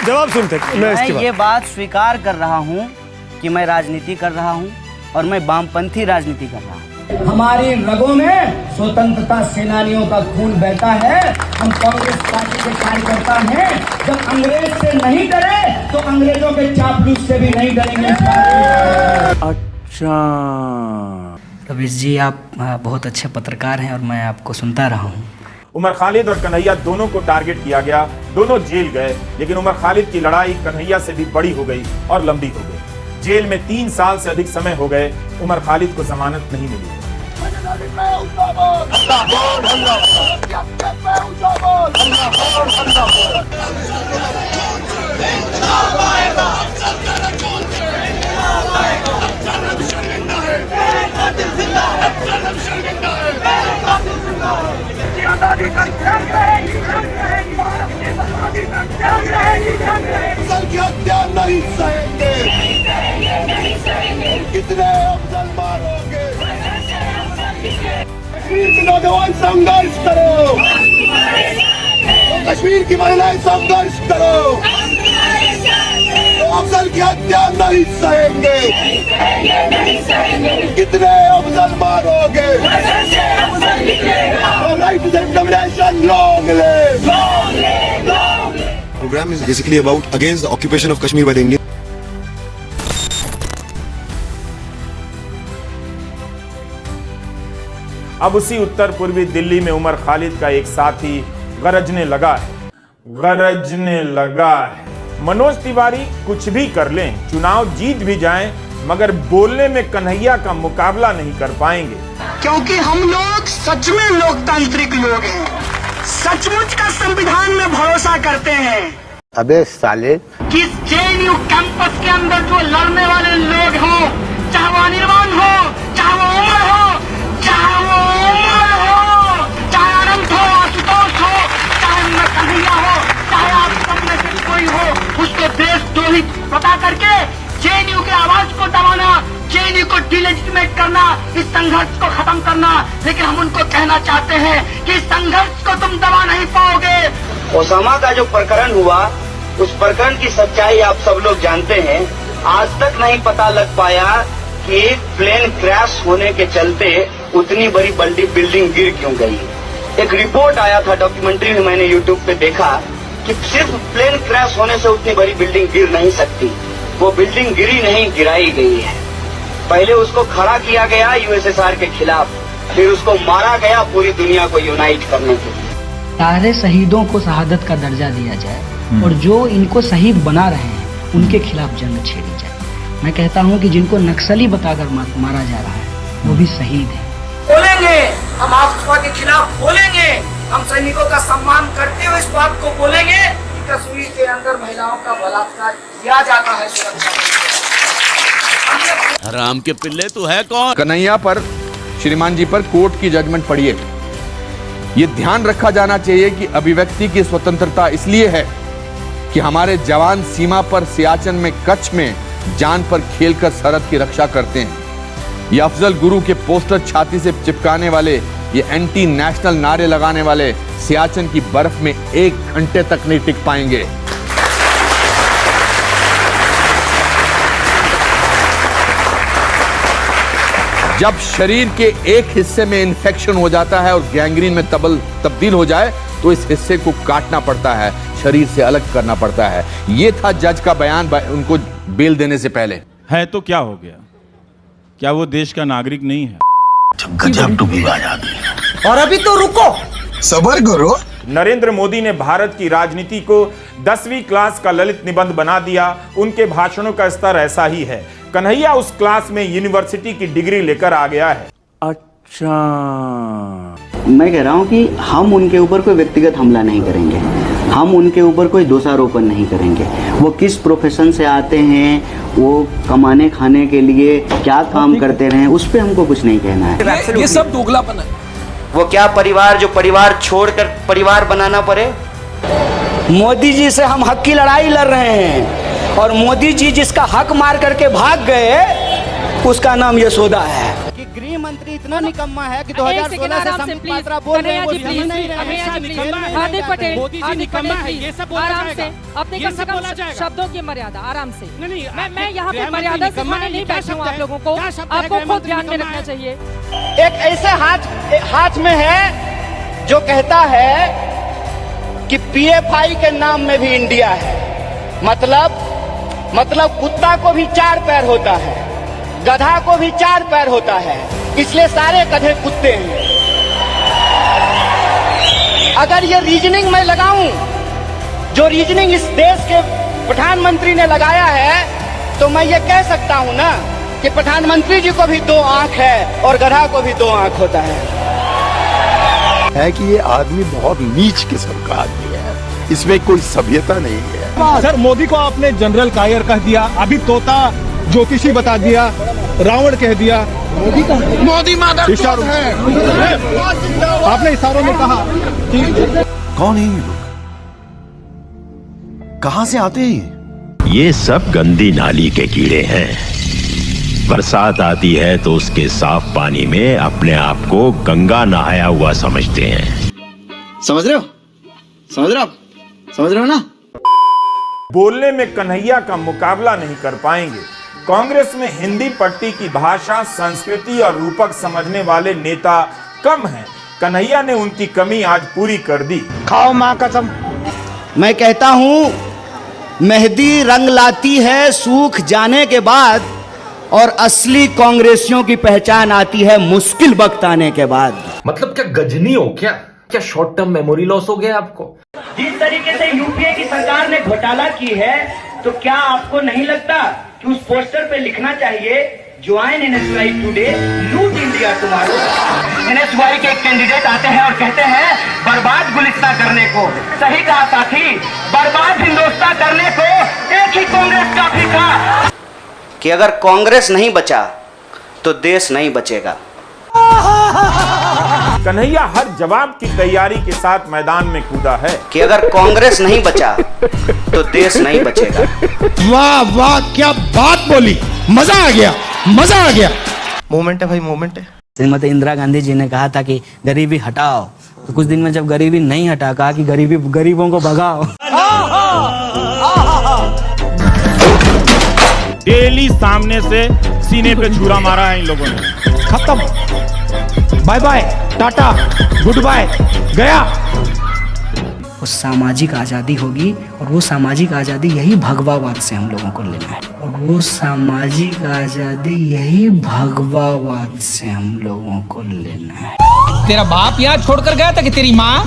जवाब सुनते मैं ये बात स्वीकार कर रहा हूँ कि मैं राजनीति कर रहा हूँ और मैं वामपंथी राजनीति कर रहा हूँ। हमारी रगों में स्वतंत्रता सेनानियों का खून बहता है। हम कांग्रेस पार्टी के कार्यकर्ता हैं। जब अंग्रेज से नहीं डरे तो अंग्रेजों के चापलूस से भी नहीं डरेंगे। अच्छा रवीश जी, आप बहुत अच्छे पत्रकार हैं और मैं आपको सुनता रहा हूँ। उमर खालिद और कन्हैया दोनों को टारगेट किया गया, दोनों जेल गए, लेकिन उमर खालिद की लड़ाई कन्हैया से भी बड़ी हो गई और लंबी हो गई। जेल में 3 साल से अधिक समय हो गए, उमर खालिद को जमानत नहीं मिली। कितने अफजल मारोगे? कश्मीर के नौजवान संघर्ष करो, कश्मीर की महिलाएं संघर्ष करो, अफजल की हत्या नहीं सहेंगे। कितने अफजल मारोगे? Right to examination long live. Program is basically about against the occupation of Kashmir by the Indians. अब उसी उत्तर पूर्वी दिल्ली में उमर खालिद का एक साथी गरजने लगा है। मनोज तिवारी कुछ भी कर लें, चुनाव जीत भी जाएं, मगर बोलने में कन्हैया का मुकाबला नहीं कर पाएंगे। क्योंकि हम लोग सच में लोकतांत्रिक लोग हैं, सचमुच का संविधान में भरोसा करते हैं। अबे साले, कि जेएनयू कैंपस के अंदर जो लड़ने वाले लोग हों, चाहे वो अनिर्बान हो, चाहे वो उमर हो, चाहे अनंत हो, आशुतोष हो, चाहे कन्हैया हो, चाहे आप सब में से कोई हो, उसको देशद्रोही पता करके जेएनयू के आवाज को दबाना, जेएनयू को डिलेजिटिमेट करना, इस संघर्ष को खत्म करना। लेकिन हम उनको कहना चाहते हैं कि इस संघर्ष को तुम दबा नहीं पाओगे। ओसामा का जो प्रकरण हुआ, उस प्रकरण की सच्चाई आप सब लोग जानते हैं। आज तक नहीं पता लग पाया कि प्लेन क्रैश होने के चलते उतनी बड़ी बिल्डिंग गिर क्यों गई। एक रिपोर्ट आया था, डॉक्यूमेंट्री में मैंने यूट्यूब पे देखा कि सिर्फ प्लेन क्रैश होने से उतनी बड़ी बिल्डिंग गिर नहीं सकती। वो बिल्डिंग गिरी नहीं, गिराई गई है। पहले उसको खड़ा किया गया यूएसएसआर के खिलाफ, फिर उसको मारा गया पूरी दुनिया को यूनाइट करने के लिए। सारे शहीदों को शहादत का दर्जा दिया जाए और जो इनको शहीद बना रहे हैं उनके खिलाफ जंग छेड़ी जाए। मैं कहता हूं कि जिनको नक्सली बताकर मारा जा रहा है वो भी शहीद है। बोलेंगे, हम आतंकवाद के खिलाफ बोलेंगे, हम सैनिकों का सम्मान करते हुए इस बात को बोलेंगे कि कश्मीर के अंदर महिलाओं का बलात्कार किया जाता है। हराम के पिल्ले तू है कौन? कन्हैया पर, श्रीमान जी पर कोर्ट की जजमेंट पढ़िए। ये ध्यान रखा जाना चाहिए कि अभिव्यक्ति की स्वतंत्रता इसलिए है कि हमारे जवान सीमा पर सियाचिन में, कच्छ में जान पर खेलकर सरहद की रक्षा करते हैं। ये अफजल गुरु के पोस्टर छाती से चिपकाने वाले, ये एंटी नेशनल नारे लगाने वाले सियाचिन की बर्फ में 1 घंटे तक नहीं टिक पाएंगे। जब शरीर के एक हिस्से में इन्फेक्शन हो जाता है और गैंग्रीन में तब्दील हो जाए तो इस हिस्से को काटना पड़ता है, शरीर से अलग करना पड़ता है। ये था जज का बयान उनको बेल देने से पहले। है तो क्या हो गया? क्या वो देश का नागरिक नहीं है? गजब टू भी आजादी। और अभी तो रुको, सबर करो। नरेंद्र मोदी ने भारत की राजनीति को 10वीं क्लास का ललित निबंध बना दिया। उनके भाषणों का स्तर ऐसा ही है। कन्हैया उस क्लास में यूनिवर्सिटी की डिग्री लेकर आ गया है। अच्छा, मैं कह रहा हूँ कि हम उनके ऊपर कोई व्यक्तिगत हमला नहीं करेंगे, हम उनके ऊपर कोई दोषारोपण नहीं करेंगे। वो किस प्रोफेशन से आते हैं, वो कमाने खाने के लिए क्या काम करते रहे, उस पर हमको कुछ नहीं कहना है। ये सब दोगलापन है। वो क्या परिवार, जो परिवार छोड़कर परिवार बनाना पड़े। मोदी जी से हम हक की लड़ाई लड़ रहे हैं और मोदी जी जिसका हक मार करके भाग गए उसका नाम यशोदा है। कि गृह प्रधानमंत्री इतना निकम्मा है कि 2016 से संबित पात्रा बोल रहे हैं वो समझ नहीं रहे हैं। हार्दिक पटेल, हार्दिक पटेल ये सब आराम से अपने कम से कम शब्दों की मर्यादा आराम से। मैं यहाँ पे मर्यादा सिखाने नहीं बैठी हूँ आप लोगों को, आपको खुद ध्यान में रखना चाहिए। एक ऐसे हाथ में है जो कहता है कि पीएफआई के नाम में भी इंडिया है। मतलब कुत्ता को भी 4 पैर होता है, गधा को भी 4 पैर होता है, इसलिए सारे गधे कुत्ते हैं। अगर ये रीजनिंग मैं लगाऊं, जो रीजनिंग इस देश के प्रधानमंत्री ने लगाया है, तो मैं ये कह सकता हूं ना कि प्रधानमंत्री जी को भी 2 आंख है और गधा को भी 2 आंख होता है कि ये आदमी बहुत नीच किस्म का आदमी है, इसमें कोई सभ्यता नहीं है। सर मोदी को आपने जनरल कायर कह दिया, अभी तोता ज्योतिषी बता दिया, रावण कह दिया, मोदी मादर है। आपने इशारों में कहा कि कौन है ये लोग? कहां से आते हैं ये सब गंदी नाली के कीड़े हैं। बरसात आती है तो उसके साफ पानी में अपने आप को गंगा नहाया हुआ समझते हैं। समझ रहे हो ना? बोलने में कन्हैया का मुकाबला नहीं कर पाएंगे। कांग्रेस में हिंदी पट्टी की भाषा, संस्कृति और रूपक समझने वाले नेता कम हैं। कन्हैया ने उनकी कमी आज पूरी कर दी। खाओ मां कसम। मैं कहता हूं, मेहंदी रंग लाती है सूख जाने के बाद, और असली कांग्रेसियों की पहचान आती है मुश्किल वक्त आने के बाद। मतलब क्या गजनी हो क्या शॉर्ट टर्म मेमोरी लॉस हो गया आपको? जिस तरीके से यूपीए की सरकार ने घोटाला की है, तो क्या आपको नहीं लगता कि उस पोस्टर पे लिखना चाहिए ज्वाइन एनएसवाई टुडे, लूट इंडिया टुमारो। एनएसवाई के एक कैंडिडेट आते हैं और कहते हैं बर्बाद गुलिस्तान करने को। सही कहा साथी, बर्बाद हिंदुस्तान करने को एक ही कांग्रेस काफी था। कि अगर कांग्रेस नहीं बचा तो देश नहीं बचेगा। कन्हैया हर जवाब की तैयारी के साथ मैदान में कूदा है कि अगर कांग्रेस नहीं बचा तो देश नहीं बचेगा। वाह वाह क्या बात बोली, मजा आ गया। मोमेंट है भाई, मोमेंट है। श्रीमती इंदिरा गांधी जी ने कहा था कि गरीबी हटाओ, तो कुछ दिन में जब गरीबी नहीं हटा, कहा कि गरीबों को भगाओ। डेली सामने से सीने पे छुरा मारा है इन लोगों ने। खत्म, bye bye, ta-ta, good bye, गया। वो सामाजिक आज़ादी होगी, और वो सामाजिक आज़ादी यही भगवावाद से हम लोगों को लेना है, और वो सामाजिक आज़ादी यही भगवावाद से हम लोगों को लेना है। तेरा बाप यहाँ छोड़कर गया था कि तेरी माँ?